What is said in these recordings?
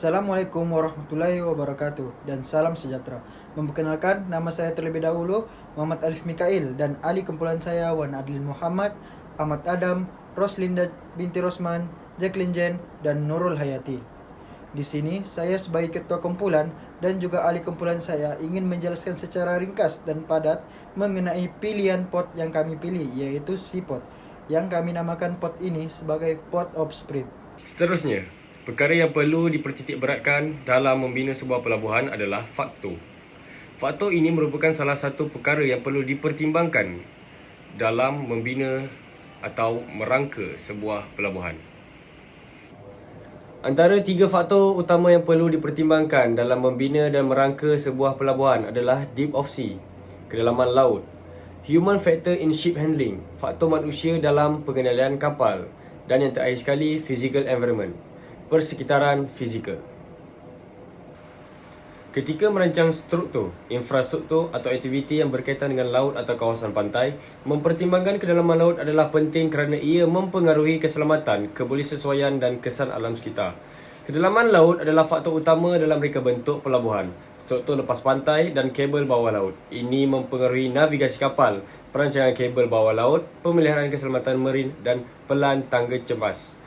Assalamualaikum warahmatullahi wabarakatuh dan salam sejahtera. Memperkenalkan, nama saya terlebih dahulu Muhammad Alif Mikail dan ahli kumpulan saya Wan Adlin Muhammad, Ahmad Adam, Roslinda binti Rosman, Jacqueline Jen, dan Nurul Hayati. Di sini saya sebagai ketua kumpulan dan juga ahli kumpulan saya ingin menjelaskan secara ringkas dan padat mengenai pilihan pot yang kami pilih, yaitu C-Pot, yang kami namakan pot ini sebagai Pot of Spirit. Seterusnya, perkara yang perlu dipertitikberatkan dalam membina sebuah pelabuhan adalah faktor. Faktor ini merupakan salah satu perkara yang perlu dipertimbangkan dalam membina atau merangka sebuah pelabuhan. Antara tiga faktor utama yang perlu dipertimbangkan dalam membina dan merangka sebuah pelabuhan adalah depth of sea, kedalaman laut, human factor in ship handling, faktor manusia dalam pengendalian kapal, dan yang terakhir sekali, physical environment, persekitaran fizikal. Ketika merancang struktur, infrastruktur atau aktiviti yang berkaitan dengan laut atau kawasan pantai, mempertimbangkan kedalaman laut adalah penting kerana ia mempengaruhi keselamatan, kebolehsesuaian dan kesan alam sekitar. Kedalaman laut adalah faktor utama dalam reka bentuk pelabuhan, struktur lepas pantai dan kabel bawah laut. Ini mempengaruhi navigasi kapal, perancangan kabel bawah laut, pemeliharaan keselamatan marin dan pelan tangga cemas.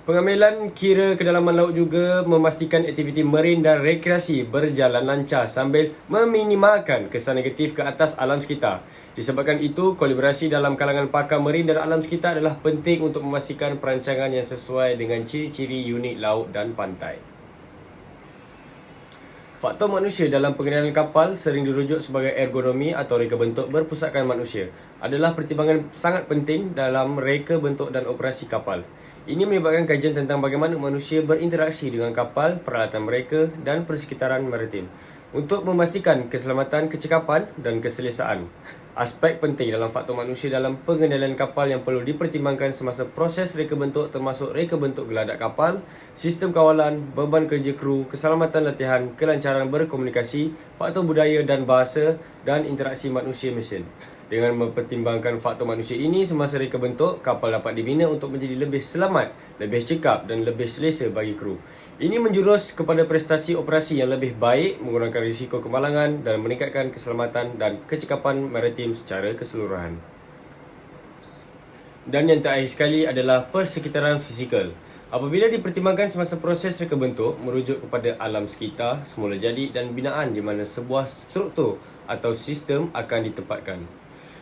Pengambilan kira kedalaman laut juga memastikan aktiviti marin dan rekreasi berjalan lancar sambil meminimalkan kesan negatif ke atas alam sekitar. Disebabkan itu, kolaborasi dalam kalangan pakar marin dan alam sekitar adalah penting untuk memastikan perancangan yang sesuai dengan ciri-ciri unik laut dan pantai. Faktor manusia dalam pengendalian kapal, sering dirujuk sebagai ergonomi atau reka bentuk berpusatkan manusia, adalah pertimbangan sangat penting dalam reka bentuk dan operasi kapal. Ini menyebabkan kajian tentang bagaimana manusia berinteraksi dengan kapal, peralatan mereka dan persekitaran maritim untuk memastikan keselamatan kecekapan dan keselesaan. Aspek penting dalam faktor manusia dalam pengendalian kapal yang perlu dipertimbangkan semasa proses reka bentuk termasuk reka bentuk geladak kapal, sistem kawalan, beban kerja kru, keselamatan latihan, kelancaran berkomunikasi, faktor budaya dan bahasa, dan interaksi manusia-mesin. Dengan mempertimbangkan faktor manusia ini semasa reka bentuk, kapal dapat dibina untuk menjadi lebih selamat, lebih cekap dan lebih selesa bagi kru. Ini menjurus kepada prestasi operasi yang lebih baik, mengurangkan risiko kemalangan dan meningkatkan keselamatan dan kecekapan maritim secara keseluruhan. Dan yang terakhir sekali adalah persekitaran fizikal. Apabila dipertimbangkan semasa proses reka bentuk, merujuk kepada alam sekitar, semula jadi dan binaan di mana sebuah struktur atau sistem akan ditempatkan.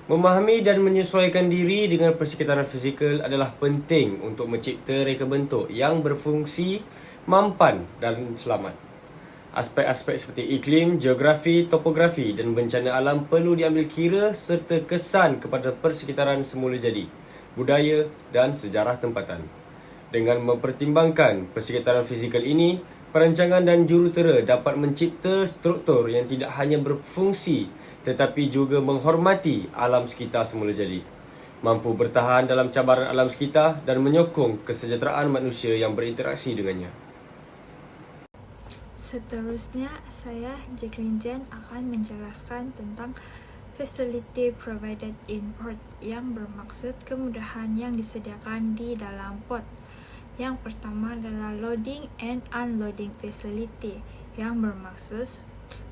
Memahami dan menyesuaikan diri dengan persekitaran fizikal adalah penting untuk mencipta reka bentuk yang berfungsi, mampan dan selamat. Aspek-aspek seperti iklim, geografi, topografi dan bencana alam perlu diambil kira serta kesan kepada persekitaran semula jadi, budaya dan sejarah tempatan. Dengan mempertimbangkan persekitaran fizikal ini, perancangan dan jurutera dapat mencipta struktur yang tidak hanya berfungsi tetapi juga menghormati alam sekitar semula jadi, mampu bertahan dalam cabaran alam sekitar dan menyokong kesejahteraan manusia yang berinteraksi dengannya. Seterusnya, saya Jacqueline Jen akan menjelaskan tentang Facility Provided in Port yang bermaksud kemudahan yang disediakan di dalam pot. Yang pertama adalah Loading and Unloading Facility yang bermaksud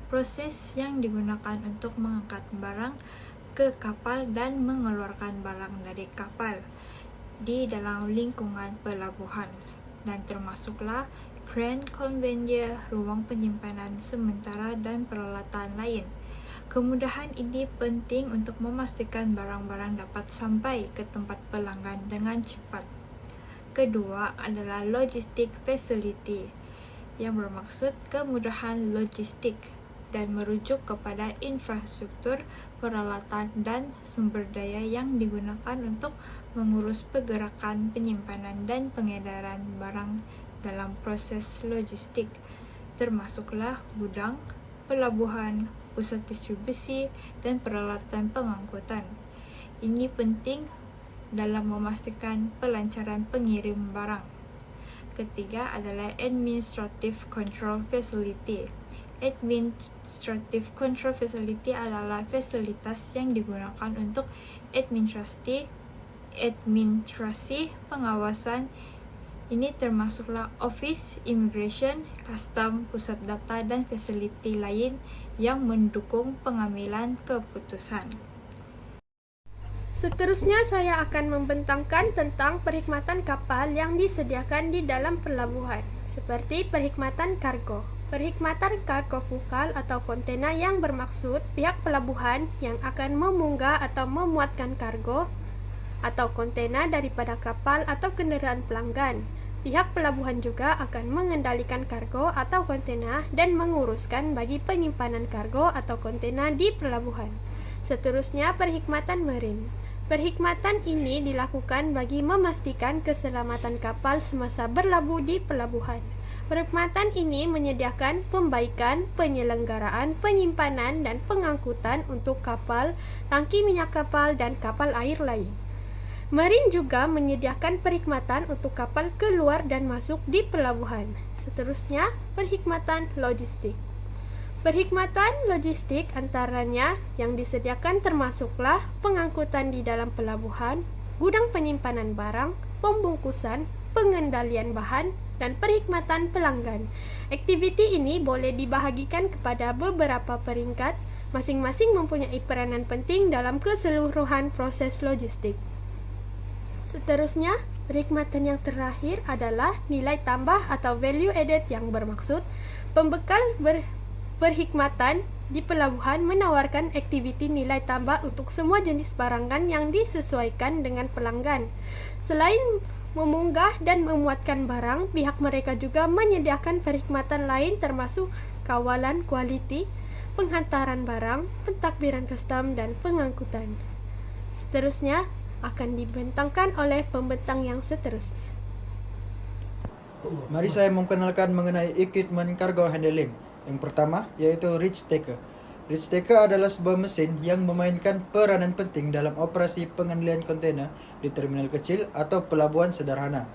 proses yang digunakan untuk mengangkat barang ke kapal dan mengeluarkan barang dari kapal di dalam lingkungan pelabuhan, dan termasuklah crane, conveyor, ruang penyimpanan sementara dan peralatan lain. Kemudahan ini penting untuk memastikan barang-barang dapat sampai ke tempat pelanggan dengan cepat. Kedua adalah Logistic Facility yang bermaksud kemudahan logistik dan merujuk kepada infrastruktur, peralatan, dan sumber daya yang digunakan untuk mengurus pergerakan, penyimpanan, dan pengedaran barang dalam proses logistik, termasuklah gudang, pelabuhan, pusat distribusi, dan peralatan pengangkutan. Ini penting dalam memastikan pelancaran pengirim barang. Ketiga adalah Administrative Control Facility. Administrative Control Facility adalah fasilitas yang digunakan untuk administrasi, pengawasan, Ini termasuklah office, immigration, custom, pusat data, dan fasiliti lain yang mendukung pengambilan keputusan. Seterusnya saya akan membentangkan tentang perkhidmatan kapal yang disediakan di dalam pelabuhan, seperti perkhidmatan kargo. Perkhidmatan kargo vokal atau kontena yang bermaksud pihak pelabuhan yang akan memunggah atau memuatkan kargo atau kontena daripada kapal atau kenderaan pelanggan. Pihak pelabuhan juga akan mengendalikan kargo atau kontena dan menguruskan bagi penyimpanan kargo atau kontena di pelabuhan. Seterusnya, perkhidmatan marine. Perkhidmatan ini dilakukan bagi memastikan keselamatan kapal semasa berlabuh di pelabuhan. Perkhidmatan ini menyediakan pembaikan, penyelenggaraan, penyimpanan, dan pengangkutan untuk kapal, tangki minyak kapal, dan kapal air lain. Marine juga menyediakan perkhidmatan untuk kapal keluar dan masuk di pelabuhan. Seterusnya, perkhidmatan logistik. Perkhidmatan logistik antaranya yang disediakan termasuklah pengangkutan di dalam pelabuhan, gudang penyimpanan barang, pembungkusan, pengendalian bahan, dan perkhidmatan pelanggan. Aktiviti ini boleh dibahagikan kepada beberapa peringkat, masing-masing mempunyai peranan penting dalam keseluruhan proses logistik. Seterusnya, perkhidmatan yang terakhir adalah nilai tambah atau value added yang bermaksud pembekal perkhidmatan di pelabuhan menawarkan aktiviti nilai tambah untuk semua jenis barangan yang disesuaikan dengan pelanggan. Selain memunggah dan memuatkan barang, pihak mereka juga menyediakan perkhidmatan lain termasuk kawalan kualiti, penghantaran barang, pentadbiran custom, dan pengangkutan. Seterusnya akan dibentangkan oleh pembentang yang seterusnya. Mari saya memperkenalkan mengenai equipment cargo handling. Yang pertama yaitu reach taker. Reach taker adalah sebuah mesin yang memainkan peranan penting dalam operasi pengendalian kontainer di terminal kecil atau pelabuhan sederhana.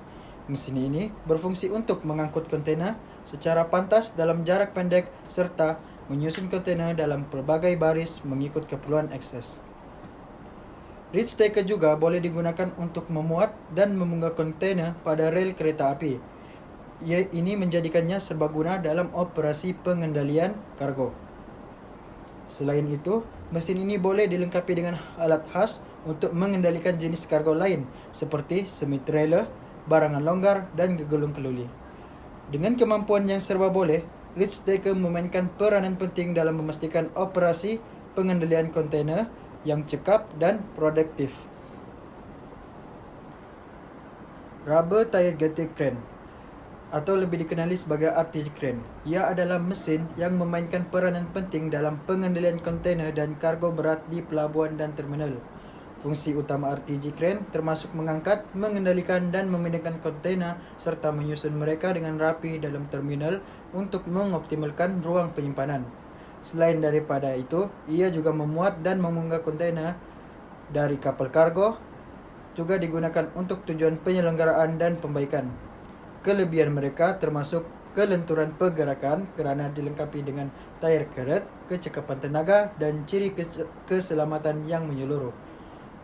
Mesin ini berfungsi untuk mengangkut kontainer secara pantas dalam jarak pendek serta menyusun kontainer dalam pelbagai baris mengikut keperluan akses. Reach taker juga boleh digunakan untuk memuat dan memunggah kontainer pada rel kereta api. Ini menjadikannya serbaguna dalam operasi pengendalian kargo. Selain itu, mesin ini boleh dilengkapi dengan alat khas untuk mengendalikan jenis kargo lain seperti semi-trailer, barangan longgar, dan gegulung keluli. Dengan kemampuan yang serba boleh, reach taker memainkan peranan penting dalam memastikan operasi pengendalian kontainer yang cekap dan produktif. Rubber Tired Gantry Crane atau lebih dikenali sebagai RTG crane. Ia adalah mesin yang memainkan peranan penting dalam pengendalian kontainer dan kargo berat di pelabuhan dan terminal. Fungsi utama RTG crane termasuk mengangkat, mengendalikan, dan memindahkan kontainer serta menyusun mereka dengan rapi dalam terminal untuk mengoptimalkan ruang penyimpanan. Selain daripada itu, ia juga memuat dan memunggah kontainer dari kapal kargo, juga digunakan untuk tujuan penyelenggaraan dan pembaikan. Kelebihan mereka termasuk kelenturan pergerakan kerana dilengkapi dengan tayar karet, kecekapan tenaga, dan ciri keselamatan yang menyeluruh.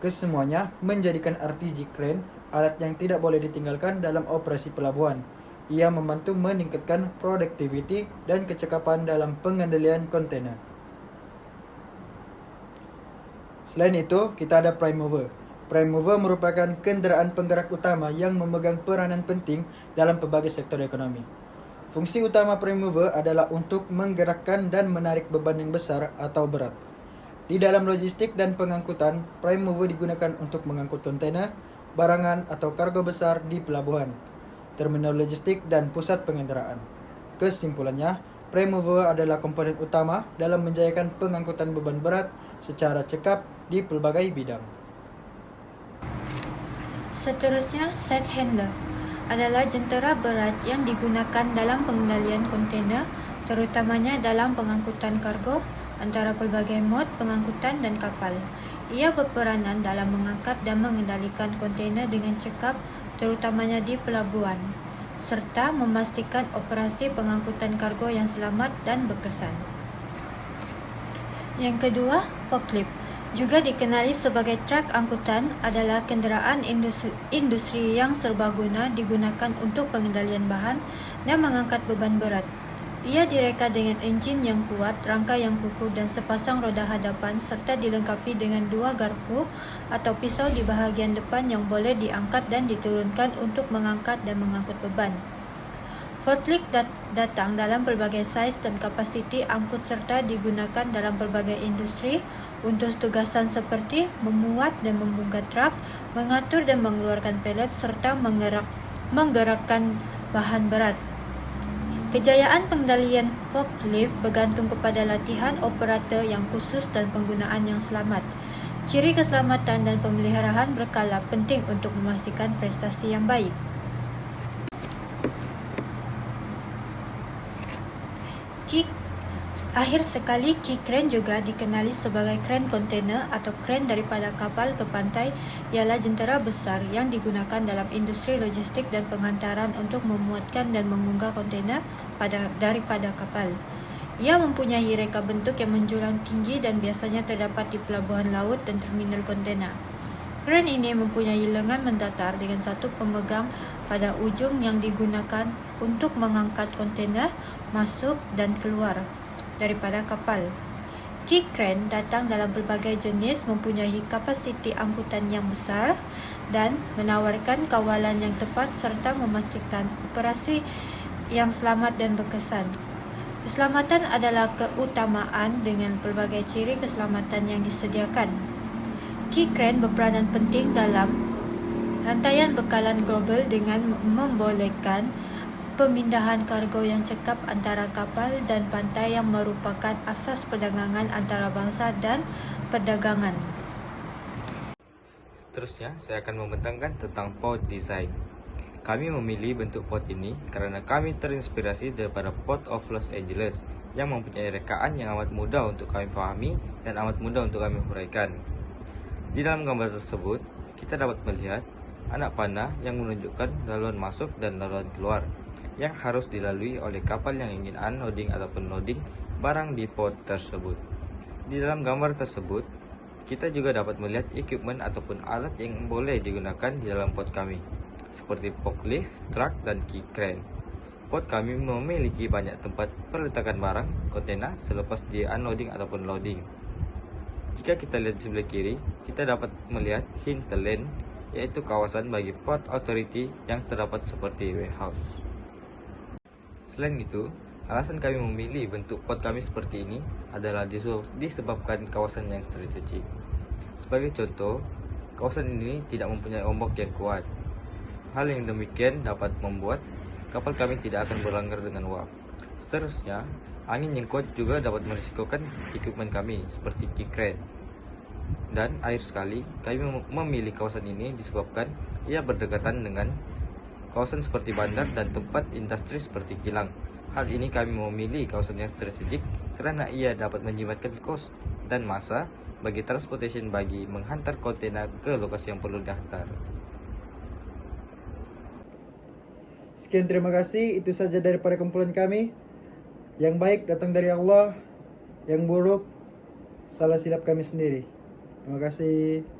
Kesemuanya menjadikan RTG crane alat yang tidak boleh ditinggalkan dalam operasi pelabuhan. Ia membantu meningkatkan produktiviti dan kecekapan dalam pengendalian kontainer. Selain itu, kita ada prime mover. Prime mover merupakan kenderaan penggerak utama yang memegang peranan penting dalam pelbagai sektor ekonomi. Fungsi utama prime mover adalah untuk menggerakkan dan menarik beban yang besar atau berat. Di dalam logistik dan pengangkutan, prime mover digunakan untuk mengangkut kontainer, barangan atau kargo besar di pelabuhan, terminal logistik, dan pusat pengendaraan. Kesimpulannya, prime mover adalah komponen utama dalam menjayakan pengangkutan beban berat secara cekap di pelbagai bidang. Seterusnya, set handler adalah jentera berat yang digunakan dalam pengendalian kontainer, terutamanya dalam pengangkutan kargo antara pelbagai mod pengangkutan dan kapal. Ia berperanan dalam mengangkat dan mengendalikan kontainer dengan cekap, terutamanya di pelabuhan, serta memastikan operasi pengangkutan kargo yang selamat dan berkesan. Yang kedua, forklift. Juga dikenali sebagai truk angkutan, adalah kenderaan industri yang serbaguna digunakan untuk pengendalian bahan dan mengangkat beban berat. Ia direka dengan enjin yang kuat, rangka yang kukuh dan sepasang roda hadapan serta dilengkapi dengan 2 garpu atau pisau di bahagian depan yang boleh diangkat dan diturunkan untuk mengangkat dan mengangkut beban. Forklift datang dalam pelbagai saiz dan kapasiti angkut serta digunakan dalam pelbagai industri untuk tugasan seperti memuat dan membongkar truk, mengatur dan mengeluarkan pelet serta menggerakkan bahan berat. Kejayaan pengendalian forklift bergantung kepada latihan operator yang khusus dan penggunaan yang selamat. Ciri keselamatan dan pemeliharaan berkala penting untuk memastikan prestasi yang baik. Akhir sekali, key crane juga dikenali sebagai kren kontainer atau kren daripada kapal ke pantai, ialah jentera besar yang digunakan dalam industri logistik dan penghantaran untuk memuatkan dan mengunggah kontainer daripada kapal. Ia mempunyai reka bentuk yang menjulang tinggi dan biasanya terdapat di pelabuhan laut dan terminal kontainer. Kren ini mempunyai lengan mendatar dengan satu pemegang pada ujung yang digunakan untuk mengangkat kontainer masuk dan keluar daripada kapal. Key crane datang dalam pelbagai jenis, mempunyai kapasiti angkutan yang besar dan menawarkan kawalan yang tepat serta memastikan operasi yang selamat dan berkesan. Keselamatan adalah keutamaan dengan pelbagai ciri keselamatan yang disediakan. Key crane berperanan penting dalam rantaian bekalan global dengan membolehkan pemindahan kargo yang cekap antara kapal dan pantai yang merupakan asas perdagangan antara bangsa dan perdagangan. Seterusnya, saya akan membentangkan tentang port design. Kami memilih bentuk port ini karena kami terinspirasi daripada Port of Los Angeles yang mempunyai rekaan yang amat mudah untuk kami fahami dan amat mudah untuk kami huraikan. Di dalam gambar tersebut, kita dapat melihat anak panah yang menunjukkan laluan masuk dan laluan keluar yang harus dilalui oleh kapal yang ingin unloading ataupun loading barang di port tersebut. Di dalam gambar tersebut, kita juga dapat melihat equipment ataupun alat yang boleh digunakan di dalam port kami, seperti forklift, truk, dan key crane. Port kami memiliki banyak tempat perletakan barang, kontainer selepas di unloading ataupun loading. Jika kita lihat di sebelah kiri, kita dapat melihat hinterland, yaitu kawasan bagi port authority yang terdapat seperti warehouse. Selain itu, alasan kami memilih bentuk port kami seperti ini adalah disebabkan kawasan yang strategik. Sebagai contoh, kawasan ini tidak mempunyai ombak yang kuat. Hal yang demikian dapat membuat kapal kami tidak akan berlanggar dengan uap. Seterusnya, angin yang kuat juga dapat merisikokan equipment kami seperti key crane. Dan akhir sekali, kami memilih kawasan ini disebabkan ia berdekatan dengan kawasan seperti bandar dan tempat industri seperti kilang. Hal ini kami memilih kawasan yang strategik karena ia dapat menjimatkan kos dan masa bagi transportation bagi menghantar kontainer ke lokasi yang perlu dihantar. Sekian, terima kasih. Itu saja daripada kumpulan kami. Yang baik datang dari Allah, yang buruk salah silap kami sendiri. Terima kasih.